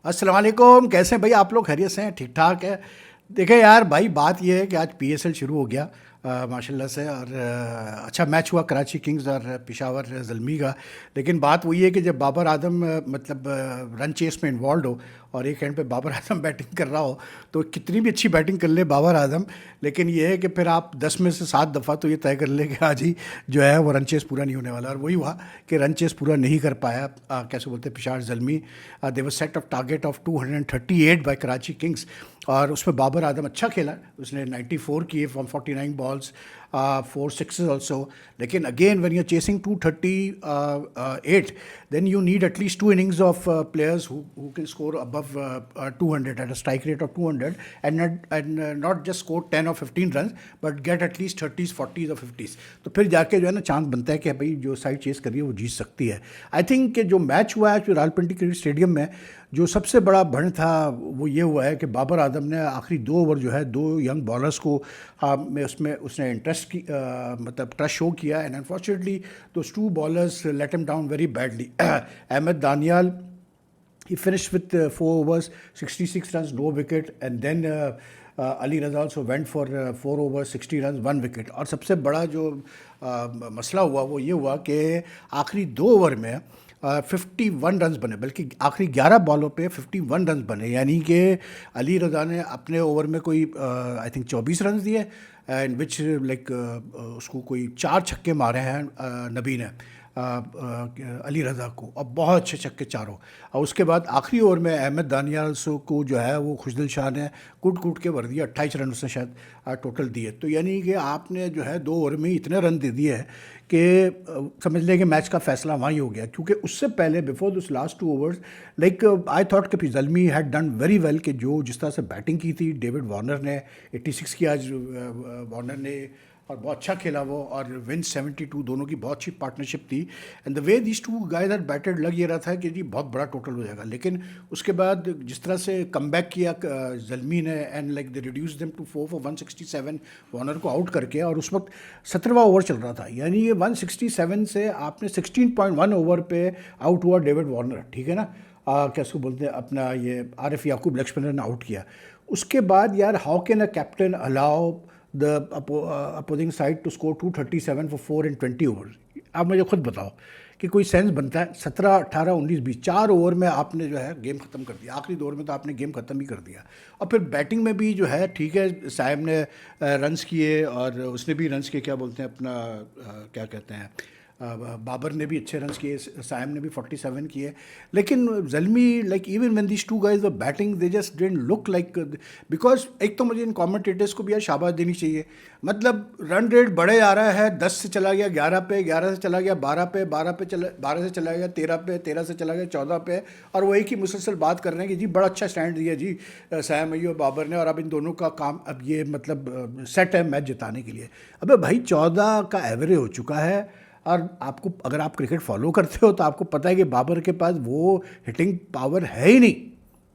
अस्सलाम वालेकुम। कैसे हैं भाई आप लोग? खैरियत से हैं? ठीक ठाक है। देखें यार भाई, बात यह है कि आज पीएसएल शुरू हो गया माशाल्लाह से। और अच्छा मैच हुआ कराची किंग्स और पेशावर ज़ल्मी का। लेकिन बात वही है कि जब बाबर आजम मतलब रन चेस में इन्वॉल्व हो और एक एंड पे बाबर आजम बैटिंग कर रहा हो, तो कितनी भी अच्छी बैटिंग कर ले बाबर आजम, लेकिन ये है कि फिर आप 10 में से 7 दफ़ा तो ये तय कर ले कि आज ही जो है वो रन चेस पूरा नहीं होने वाला। और वही हुआ कि रन चेस पूरा नहीं कर पाया। कैसे बोलते हैं, Peshawar Zalmi they were set of target of 238 by Karachi Kings. और उसमें बाबर आजम अच्छा खेला, उसने 94 किए फ्रॉम 49 बॉल्स, 4 सिक्सेस ऑल्सो। लेकिन again when you are chasing 238, then you need at least 2 innings of players who can score above 200 at a strike rate of 200, and not just score 10 or 15 runs but get at least 30s 40s or 50s। तो फिर जाके जो है ना chance बनता है कि भाई जो साइड चेस कर रही है वो जीत सकती है। आई थिंक कि जो मैच हुआ है रावलपिंडी क्रिकेट स्टेडियम में, जो सबसे बड़ा बढ़ था वो ये हुआ है कि बाबर आजम ने आखिरी 2 ओवर जो है 2 यंग बॉलर्स को में उसमें उसने इंटरेस्ट की मतलब ट्रस्ट शो किया। And unfortunately those 2 bowlers let him down very badly। Ahmad Daniyal, he finished with 4 overs, 66 runs, no wicket, and then Ali Raza also went for 4 overs, 60 runs, 1 wicket। और सबसे बड़ा जो मसला हुआ वो ये हुआ कि आखिरी 2 ओवर में 51 रन्स बने, बल्कि आखिरी 11 बॉलों पे 51 रन्स बने। यानी कि अली रज़ा ने अपने ओवर में कोई आई थिंक 24 रन्स दिए, एंड विच लाइक उसको कोई 4 छक्के मारे हैं नबी ने अली रज़ा को, और बहुत अच्छे छक्के चारों। और उसके बाद आखिरी ओवर में अहमद दानियाल सो को जो है वो खुशदिल शाह ने कूट कूट के भर दिया। 28 रन उसने शायद टोटल दिए। तो यानी कि आपने जो है 2 ओवर में इतने रन दे दिए हैं कि समझ लें कि मैच का फैसला वहीं हो गया। क्योंकि उससे पहले before this last 2 overs, like I thought कि Zalmi had done very well, कि जो जिस तरह से बैटिंग की थी डेविड वार्नर ने 86 की आज वार्नर ने, और बहुत अच्छा खेला वो, और विन 72, दोनों की बहुत अच्छी पार्टनरशिप थी। And the way these 2 guys are batted, लग ये रहा था कि जी बहुत बड़ा टोटल हो जाएगा। लेकिन उसके बाद जिस तरह से कम बैक किया ज़ल्मी ने, and like they reduce them to 4 for 167 Warner को आउट करके, और उस वक्त 17वां ओवर चल रहा था। यानी ये 167 से आपने 16.1 ओवर पे आउट हुआ डेविड वार्नर, ठीक है ना। क्या उसको बोलते हैं अपना, ये आरिफ याकूब लक्ष्मण ने आउट किया। उसके बाद यार, how can a captain allow the opposing side to score 237 for 4 in 20 overs? आप मुझे खुद बताओ कि कोई सेंस बनता है? 17, 18, 19, 20 4 ओवर में आपने जो है गेम ख़त्म कर दिया। आखिरी दौर में तो आपने गेम ख़त्म ही कर दिया। और फिर बैटिंग में भी जो है, ठीक है, साइम ने रन्स किए, और उसने भी रन्स किए, क्या बोलते हैं अपना, क्या कहते हैं, बाबर ने भी अच्छे रन्स किए, साइम ने भी 47 किए। लेकिन Zalmi, like even when these 2 guys were batting, they just didn't look like, because एक तो मुझे इन कमेंटेटर्स को भी यार शाबाश देनी चाहिए। मतलब रन रेट बढ़े जा रहा है, 10 से चला गया 11 पे, 11 से चला गया 12 पे, 12 से चला गया 13 पे, 13 से चला गया 14 पे, और वही की मुसलसल बात कर रहे हैं कि जी बड़ा अच्छा स्टैंड दिया जी साइम अय्यूब और बाबर ने, और अब इन दोनों का काम अब ये मतलब सेट है मैच जिताने के लिए। अबे भाई 14 का एवरेज हो चुका है, और आपको, अगर आप क्रिकेट फॉलो करते हो तो आपको पता है कि बाबर के पास वो हिटिंग पावर है ही नहीं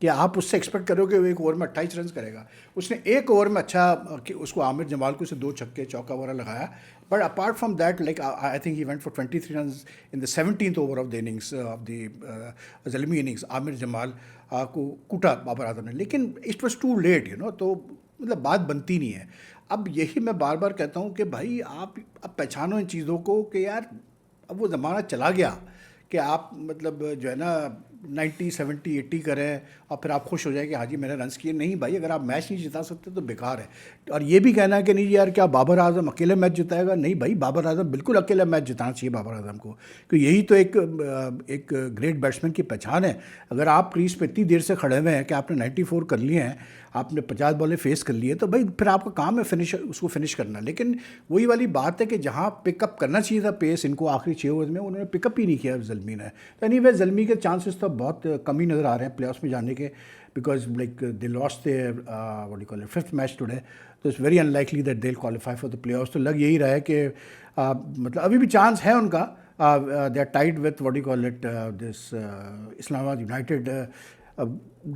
कि आप उससे एक्सपेक्ट करो कि वो एक ओवर में 28 रन करेगा। उसने एक ओवर में अच्छा कि उसको आमिर जमाल को से 2 छक्के चौका वगैरह लगाया, but apart from that, like I think he went for 23 run in the 17th over of the innings of the Zalmi innings. Amir Jamal को कूटा बाबर आजम ने, लेकिन it was too late, you know. तो मतलब बात बनती नहीं है। अब यही मैं बार बार कहता हूँ कि भाई आप अब पहचानो इन चीज़ों को कि यार अब वो ज़माना चला गया कि आप मतलब जो है ना 90, 70, 80 करें और फिर आप खुश हो जाए कि हाँ जी मैंने रन्स किए। नहीं भाई, अगर आप मैच नहीं जिता सकते तो बेकार है। और ये भी कहना है कि नहीं यार क्या बाबर आजम अकेले मैच जिताएगा? नहीं भाई, बाबर आजम बिल्कुल अकेला मैच जिताना चाहिए बाबर आजम को, क्योंकि यही तो एक ग्रेट बैट्समैन की पहचान है। अगर आप क्रीज पे इतनी देर से खड़े हुए हैं कि आपने 94 कर लिए हैं, आपने 50 बॉलें फेस कर लिए, तो भाई फिर आपका काम है उसको फिनिश करना। लेकिन वही वाली बात है कि जहाँ पिकअप करना चाहिए था पेस इनको आखिरी 6 ओवर में, उन्होंने पिकअप ही नहीं किया ज़ल्मी ने। तो एनीवे ज़ल्मी के चांसेस तो बहुत कम ही नज़र आ रहे हैं प्लेऑफ्स में जाने के, because like they lost their what you call it 5th match today. तो it's very unlikely that they will qualify for the playoffs. तो लग यही रहा है कि मतलब अभी भी चांस है उनका। They are tied with what you call it this Islamabad United.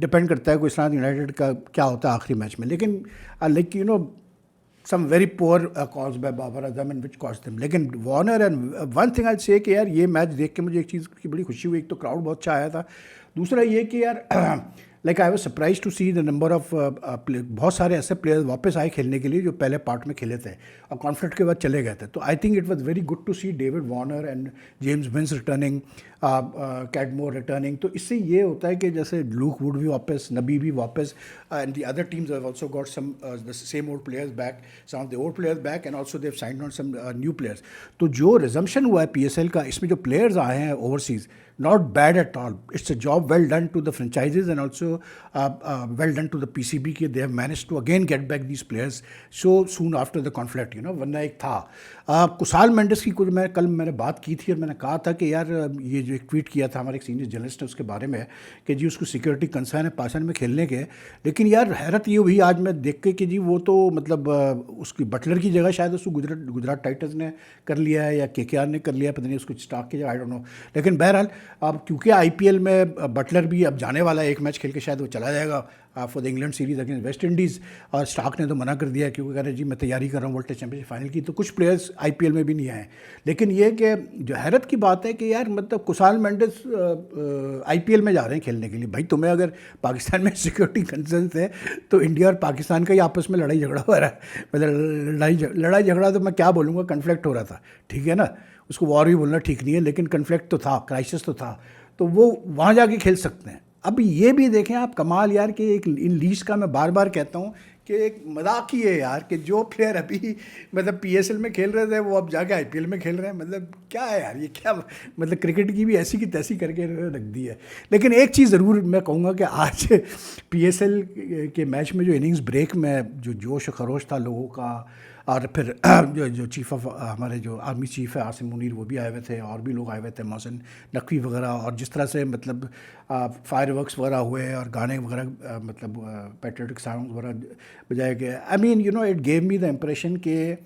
Depend करता है कोई इस्लामाबाद यूनाइटेड का क्या होता है आखिरी मैच में। लेकिन like you know some very poor calls by Babar Azam and which cost them। लेकिन Warner, and one thing I say कि यार ये मैच देख के मुझे एक चीज़ की बड़ी खुशी हुई। एक तो क्राउड बहुत अच्छा आया था, दूसरा ये कि यार like I was surprise to see the number of बहुत सारे ऐसे प्लेयर्स वापस आए खेलने के लिए जो पहले पार्ट में खेले थे और कॉन्फ्लिक्ट के बाद चले गए थे। तो I think it was very good to see David Warner and James Vince returning, Cadmore returning. तो इससे ये होता है कि जैसे लूक वुड भी वापस, नबी भी वापस, and the other teams have also got some the same old players back, some of the old players back, and also they have signed on some new players. तो जो रिजम्पशन हुआ है PSL का, इसमें जो प्लेयर्स आए हैं overseas, not bad at all. It's a job well done to the franchises and also well done to the PCB कि they have managed to again get back these players so soon after the conflict, you know। वरना एक था कुसाल मेंडिस की, कुछ मैं कल मैंने बात की थी और मैंने कहा था कि यार ये जो एक ट्वीट किया था हमारे एक सीनियर जर्नलिस्ट ने उसके बारे में कि जी उसको सिक्योरिटी कंसर्न है पाकिस्तान में खेलने के। लेकिन यार हैरत ये हुई आज मैं देख के कि जी वो तो मतलब उसकी बटलर की जगह शायद उसको गुजरात टाइटंस ने कर लिया है या केकेआर ने कर लिया है, पता नहीं उसको स्टार्क की जगह, आई डोंट नो। लेकिन बहरहाल अब क्योंकि आईपीएल में बटलर भी अब जाने वाला है, एक मैच खेल के शायद वो चला जाएगा for the England series against West Indies, और स्टार्क ने तो मना कर दिया क्योंकि कह रहे जी मैं तैयारी कर रहा हूँ वर्ल्ड टेस्ट चैंपियनशिप फाइनल की। तो कुछ प्लेयर्स आईपीएल में भी नहीं आए। लेकिन ये कि जो हैरत की बात है कि यार मतलब कुसाल मेंडिस आईपीएल में जा रहे हैं खेलने के लिए। भाई तुम्हें अगर पाकिस्तान में सिक्योरिटी कंसर्न है तो इंडिया और पाकिस्तान का ही आपस में लड़ाई झगड़ा हो रहा है, मतलब लड़ाई झगड़ा तो मैं क्या बोलूँगा, कन्फ्लिक्ट हो रहा था, ठीक है ना, उसको वॉर भी बोलना ठीक नहीं है, लेकिन कन्फ्लिक्ट तो था, क्राइसिस तो था, तो वो वहाँ जाके खेल सकते हैं। अब ये भी देखें आप कमाल यार कि एक इन लीज का मैं बार बार कहता हूँ कि एक मजाक ही है यार कि जो प्लेयर अभी मतलब पीएसएल में खेल रहे थे वो अब जाके आईपीएल में खेल रहे हैं। मतलब क्या है यार, ये क्या मतलब क्रिकेट की भी ऐसी की तैसी करके रख दी है। लेकिन एक चीज़ ज़रूर मैं कहूँगा कि आज पीएसएल के मैच में जो इनिंग्स ब्रेक में जो जोश खरोश था लोगों का, और फिर जो चीफ ऑफ हमारे जो आर्मी चीफ है आसिम मुनीर वो भी आए हुए थे, और भी लोग आए हुए थे, मोहसिन नकवी वगैरह, और जिस तरह से मतलब फायर वर्क्स वगैरह हुए और गाने वगैरह मतलब पैट्रियोटिक सॉन्ग वगैरह बजाए गए। I mean you know it gave me the impression कि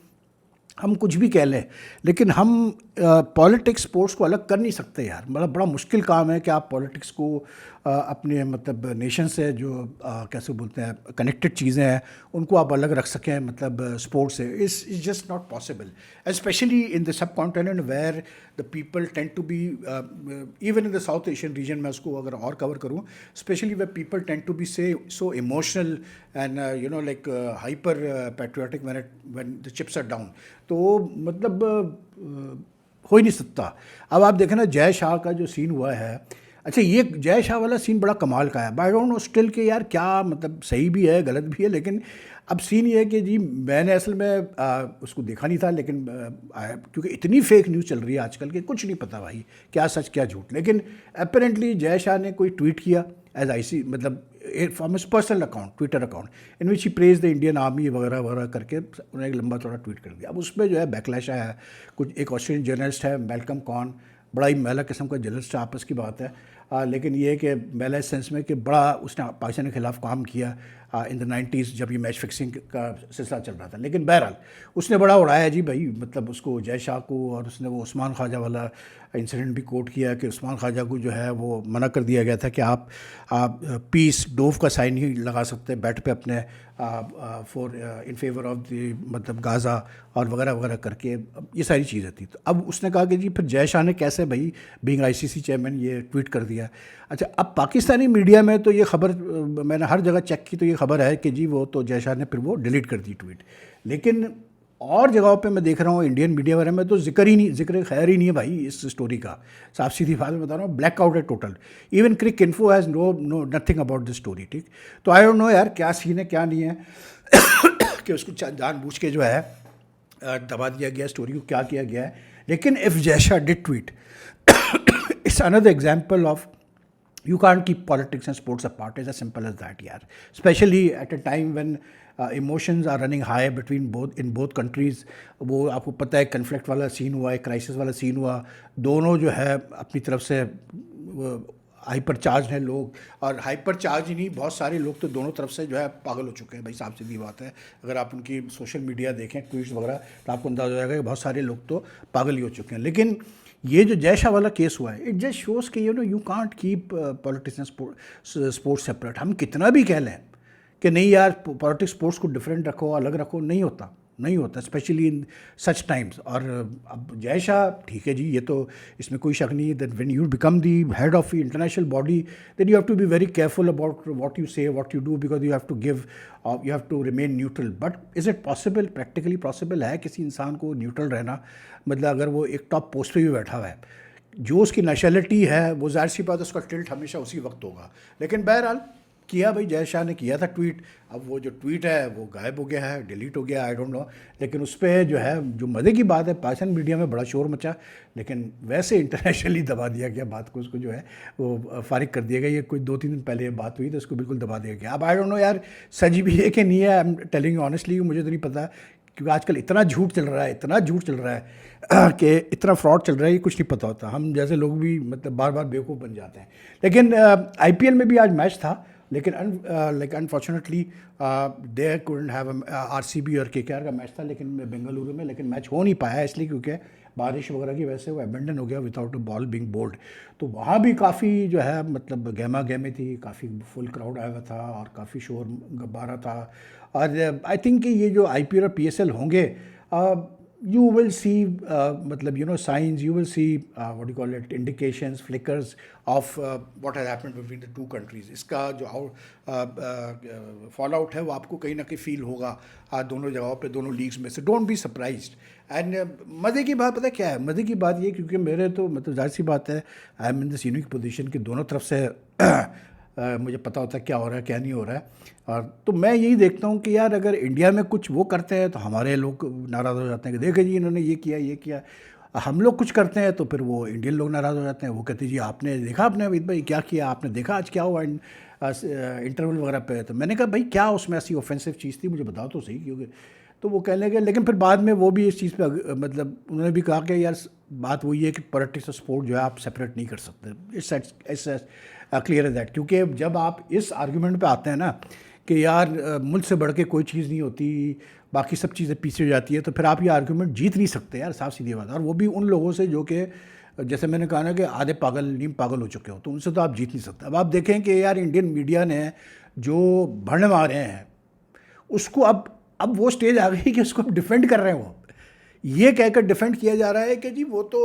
हम कुछ भी कह लें लेकिन हम पॉलिटिक्स स्पोर्ट्स को अलग कर नहीं सकते यार। मतलब बड़ा मुश्किल काम है कि आप पॉलिटिक्स को अपने मतलब नेशन से जो कैसे बोलते हैं कनेक्टेड चीज़ें हैं उनको आप अलग रख सकें मतलब स्पोर्ट्स से। Is just not possible, specially in the subcontinent where the people tend to be even in the South Asian region में उसको अगर और कवर करूँ, specially where people tend to be say so emotional and you know like hyper patriotic when the chips are down. तो मतलब हो ही नहीं सकता। अब आप देखें ना जय शाह का जो सीन हुआ है, अच्छा ये जय शाह वाला सीन बड़ा कमाल का है। आई डोंट नो स्टिल के यार क्या मतलब सही भी है गलत भी है, लेकिन अब सीन ये है कि जी मैंने असल में उसको देखा नहीं था, लेकिन क्योंकि इतनी फेक न्यूज़ चल रही है आजकल के कुछ नहीं पता भाई क्या सच क्या झूठ। लेकिन अपेरेंटली जय शाह ने कोई ट्वीट किया एज आईसी मतलब from his personal account, Twitter account, in which he praise the Indian army वगैरह वगैरह करके उन्होंने एक लंबा थोड़ा ट्वीट कर दिया। अब उसमें जो है बैकलैश आया है। कुछ एक ऑस्ट्रेलियन जर्नलिस्ट है मैल्कम कॉन, बड़ा ही मैला किस्म का जर्नलिस्ट है, आपस की बात है, लेकिन ये है कि मैला इस सेंस में कि बड़ा उसने पाकिस्तान के खिलाफ काम किया इन द 90s जब ये मैच फिक्सिंग का सिलसिला चल रहा था। लेकिन बहरहाल उसने बड़ा उड़ाया जी भाई मतलब उसको जय शाह को, और उसने वो उस्मान ख्वाजा वाला इंसिडेंट भी कोट किया कि उस्मान ख्वाजा को जो है वो मना कर दिया गया था कि आप पीस डोव का साइन ही लगा सकते बैट पे अपने for in favour of the मतलब गाज़ा और वगैरह वगैरह करके ये सारी चीज़ें थी। तो अब उसने कहा कि जी फिर जय शाह ने कैसे भाई बीइंग आईसीसी चेयरमैन ये ट्वीट कर दिया। अच्छा अब पाकिस्तानी मीडिया में तो ये खबर मैंने हर जगह चेक की तो ये खबर है कि जी वो तो जय शाह ने फिर वो डिलीट कर दी ट्वीट। लेकिन और जगहों पे मैं देख रहा हूँ इंडियन मीडिया वगैरह में तो जिक्र खैर ही नहीं है भाई इस स्टोरी का। साफ सीधी बात में बता रहा हूँ, ब्लैक आउट है total. Even cricinfo has no nothing about this story. ठीक, तो आई डोंट नो यार क्या सीन है क्या नहीं है कि उसको जानबूझ के जो है दबा दिया गया स्टोरी को, क्या किया गया है। लेकिन if Jay Shah did tweet it's another example of you can't keep politics and sports apart. It's as simple as that yaar, especially at a time when emotions are running high between both countries। वो आपको पता है conflict वाला scene हुआ है, crisis वाला scene हुआ, दोनों जो है अपनी तरफ से हाइपर चार्ज हैं लोग, और हाइपर चार्ज ही नहीं बहुत सारे लोग तो दोनों तरफ से जो है पागल हो चुके हैं भाई, साफ सीधी बात है। अगर आप उनकी सोशल मीडिया देखें ट्वीट्स वगैरह तो आपको अंदाज़ा हो जाएगा कि बहुत सारे लोग तो पागल ही हो चुके हैं। लेकिन ये जो जय शाह वाला केस हुआ है इट जस्ट शोज़ कि you know you can't keep politics and sports separate. हम कितना भी कह लें कि नहीं यार पॉलिटिक्स स्पोर्ट्स को डिफरेंट रखो अलग रखो, नहीं होता। नहीं होता, स्पेशली इन सच टाइम्स। और अब जय शाह ठीक है जी, ये तो इसमें कोई शक नहीं है that when you become the head of international body then you have to be very careful about what you say, what you do, because you have to give, you have to remain neutral. But is it possible, practically possible है किसी इंसान को neutral रहना? मतलब अगर वो एक top post पे भी बैठा हुआ है, जो उसकी नेशनलिटी है वो ज़ाहिर सी बात है उसका टिल्ट हमेशा उसी वक्त होगा। लेकिन बहरहाल किया भाई, जय शाह ने किया था ट्वीट। अब वो जो ट्वीट है वो गायब हो गया है, डिलीट हो गया, आई डोंट नो। लेकिन उस पर जो है, जो मज़े की बात है, पाकिस्तान मीडिया में बड़ा शोर मचा, लेकिन वैसे इंटरनेशनली दबा दिया गया बात को, उसको जो है वो फारिग कर दिया गया। ये कोई 2-3 दिन पहले बात हुई तो उसको बिल्कुल दबा दिया गया। अब आई डोंट नो यार, सच भी है कि नहीं है, I am telling you honestly, मुझे तो नहीं पता, क्योंकि आजकल इतना झूठ चल रहा है, इतना झूठ चल रहा है कि इतना फ्रॉड चल रहा है कि कुछ नहीं पता होता। हम जैसे लोग भी मतलब बार बार बेवकूफ़ बन जाते हैं। लेकिन IPL में भी आज मैच था, लेकिन like unfortunately they couldn't have RCB और KKR का मैच था लेकिन बेंगलुरु में, लेकिन मैच हो नहीं पाया इसलिए क्योंकि बारिश वगैरह की वजह से वो अबेंडन हो गया without a ball being bowled. तो वहाँ भी काफ़ी जो है मतलब गहमा गहमी थी, काफ़ी फुल क्राउड आया हुआ था और काफ़ी शोर गब्बारा था। और आई थिंक कि ये जो IPL और PSL होंगे, you will see मतलब signs, you will see what do you call it, indications, flickers of what has happened between the two countries। इसका जो फॉल आउट है वो आपको कहीं ना कहीं फील होगा दोनों जगहों पे, दोनों लीग्स में से। Don't be surprised. एंड मज़े की बात पता है क्या है? मज़े की बात ये, क्योंकि मेरे तो मतलब जाहिर सी बात है, I am in this unique position कि दोनों तरफ से मुझे पता होता है क्या हो रहा है क्या नहीं हो रहा है। और तो मैं यही देखता हूँ कि यार अगर इंडिया में कुछ वो करते हैं तो हमारे लोग नाराज़ हो जाते हैं कि देखे जी इन्होंने ये किया ये किया। हम लोग कुछ करते हैं तो फिर वो इंडियन लोग नाराज़ हो जाते हैं, वो कहते हैं जी आपने देखा, आपने अमित भाई क्या किया, आपने देखा आज क्या हुआ इंटरवल वगैरह पे। तो मैंने कहा भाई क्या उसमें ऐसी ऑफेंसिव चीज़ थी, मुझे बताओ तो सही, क्योंकि तो वो कहने लगे। लेकिन फिर बाद में वो भी इस चीज़ पे मतलब उन्होंने भी कहा कि यार बात वही है कि पॉलिटिक्स और स्पोर्ट जो है आप सेपरेट नहीं कर सकते। इट्स क्लियर है दैट। क्योंकि जब आप इस आर्गूमेंट पे आते हैं ना कि यार मुल्क से बढ़ के कोई चीज़ नहीं होती, बाकी सब चीज़ें पीछे हो जाती है, तो फिर आप ये आर्गूमेंट जीत नहीं सकते यार, साफ सीधी बात। और वो भी उन लोगों से जो कि जैसे मैंने कहा ना कि आधे पागल नीम पागल हो चुके हो, तो उनसे तो आप जीत नहीं सकते। अब आप देखें कि यार इंडियन मीडिया ने जो भड़े मारे हैं उसको अब वो स्टेज आ गई कि उसको डिफेंड कर रहे हैं। वो ये कहकर डिफेंड किया जा रहा है कि जी वो तो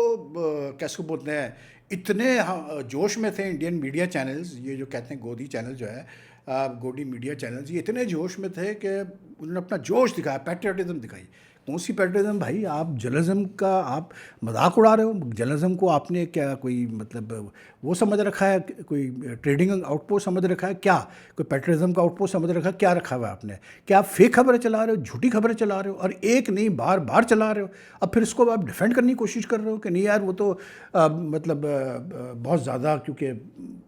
कैसे बोलते हैं, इतने जोश में थे इंडियन मीडिया चैनल्स, ये जो कहते हैं गोदी चैनल जो है, गोदी मीडिया चैनल्स, ये इतने जोश में थे कि उन्होंने अपना जोश दिखाया, पैट्रियटिज्म दिखाई। कौन सी पैट्रियटिज्म भाई? आप जर्नलिज्म का आप मजाक उड़ा रहे हो। जर्नलिज्म को आपने क्या कोई मतलब वो समझ रखा है, कोई ट्रेडिंग आउटपोस्ट समझ रखा है क्या? कोई पैट्रियटिज्म का आउटपोस्ट समझ रखा है क्या? रखा हुआ है आपने? क्या आप फेक खबरें चला रहे हो, झूठी खबरें चला रहे हो, और एक नहीं बार बार चला रहे हो। अब फिर इसको आप डिफेंड करने की कोशिश कर रहे हो कि नहीं यार वो तो मतलब बहुत ज़्यादा, क्योंकि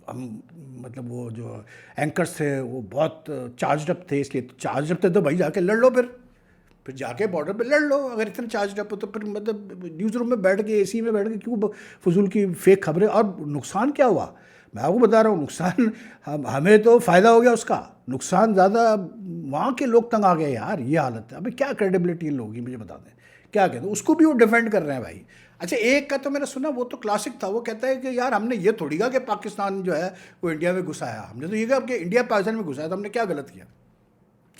हम मतलब वो जो एंकर्स थे वो बहुत चार्ज अप थे, इसलिए चार्ज अप थे तो भाई जाके लड़ लो, फिर जाके बॉर्डर पे लड़ लो। अगर इतना चार्ज अप हो तो फिर मतलब न्यूज़ रूम में बैठ के AC में बैठ के क्यों फजूल की फेक खबरें? और नुकसान क्या हुआ मैं आपको बता रहा हूँ। नुकसान हमें तो फ़ायदा हो गया उसका, नुकसान ज़्यादा वहाँ के लोग तंग आ गए यार, ये हालत है। अभी क्या क्रेडिबिलिटी इन लोगों की, मुझे बता दें क्या कहते हैं। उसको भी वो डिफेंड कर रहे हैं भाई। अच्छा एक का तो मैंने सुना, वो तो क्लासिक था, वो कहता है कि यार हमने ये थोड़ी कहा कि पाकिस्तान जो है वो इंडिया में घुसाया, हमने तो ये कहा कि इंडिया पाकिस्तान में घुसाया, तो हमने क्या गलत किया?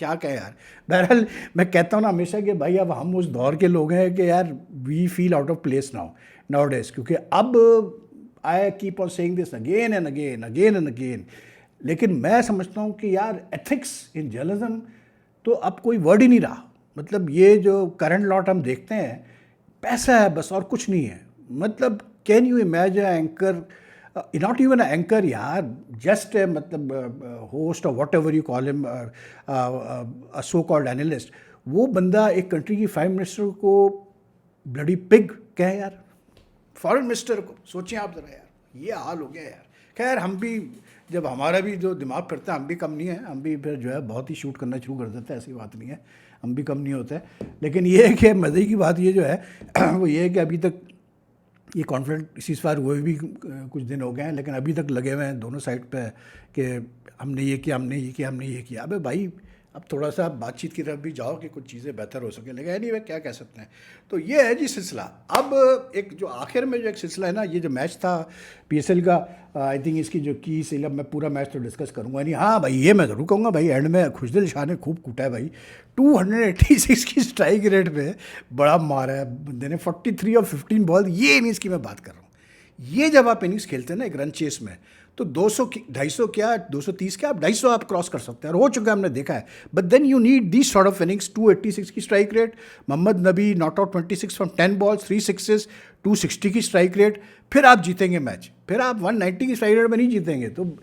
क्या कहे यार। बहरहाल मैं कहता हूँ ना हमेशा कि भाई अब हम उस दौर के लोग हैं कि यार we feel out of place nowadays, क्योंकि अब I keep on saying this again and again again and again. लेकिन मैं समझता हूँ कि यार एथिक्स इन जर्नलिज्म तो अब कोई वर्ड ही नहीं रहा। मतलब ये जो करंट लॉट हम देखते हैं, पैसा है बस और कुछ नहीं है। मतलब can you imagine anchor, not even anchor यार, जस्ट मतलब होस्ट और what ever you call him, so called analyst, वो बंदा एक कंट्री की प्राइम मिनिस्टर को ब्लडी पिग कहे यार, फॉरेन मिनिस्टर को। सोचिए आप ज़रा यार, ये हाल हो गया यार। खैर हम भी जब हमारा भी जो दिमाग फिरता है, हम भी कम नहीं है, हम भी फिर जो है बहुत ही शूट करना शुरू कर देते हैं, ऐसी बात नहीं है, हम भी कम नहीं होते। लेकिन ये है कि मज़े की बात ये जो है वो ये है कि अभी तक ये कॉन्फ्लिक्ट सीज़फायर हुए भी कुछ दिन हो गए हैं, लेकिन अभी तक लगे हुए हैं दोनों साइड पे कि हमने ये किया, हमने ये किया, हमने ये किया। अबे भाई अब थोड़ा सा आप बातचीत की तरफ भी जाओ कि कुछ चीज़ें बेहतर हो सके, लेकिन एनीवे क्या कह सकते हैं। तो ये है जी सिलसिला। अब एक जो आखिर में जो एक सिलसिला है ना, ये जो मैच था पीएसएल का, आई थिंक इसकी जो की से, अब मैं पूरा मैच तो डिस्कस करूंगा नहीं। हाँ भाई, ये मैं ज़रूर कहूँगा भाई, एंड में खुशदिल शाह ने खूब कूटा है भाई। 286 की स्ट्राइक रेट पे बड़ा मारा है बंदे ने, 43 और 15 बॉल, ये इनिंग्स की मैं बात कर रहा हूँ। ये जब आप इनिंग्स खेलते हैं ना एक रन चेस में, तो 200 250 क्या 230 क्या, आप 250 आप क्रॉस कर सकते हैं, और हो चुका है, हमने देखा है। But then you need this sort of innings. 286 की strike rate, Mohammad Nabi not out 26 from 10 balls, 3 sixes, 260 की स्ट्राइक रेट, फिर आप जीतेंगे मैच। फिर आप 190 की स्ट्राइक रेट में नहीं जीतेंगे। तो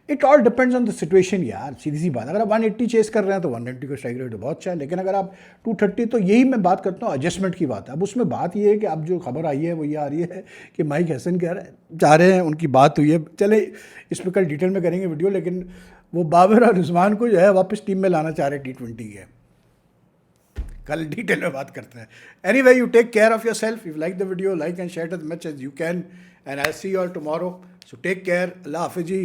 it all depends on the situation यार, सीधी सी बात। अगर आप 180 चेस कर रहे हैं तो 190 का स्ट्राइक रेट तो बहुत अच्छा है, लेकिन अगर आप 230, तो यही मैं बात करता हूँ एडजस्टमेंट की बात है। अब उसमें बात ये है कि अब जो खबर आई है वो ये आ रही है कि माइक हैसन कह रहे जा रहे हैं, उनकी बात हुई है। चले इस पर कल डिटेल में करेंगे वीडियो, लेकिन वो बाबर और रिजवान को जो है वापस टीम में लाना चाह रहे हैं T20 के। कल डिटेल में बात करते हैं। Anyway, you take care of yourself. You like the video, like and share as much as you can, and I see you all tomorrow. So take care. अल्लाह हाफिज़ जी।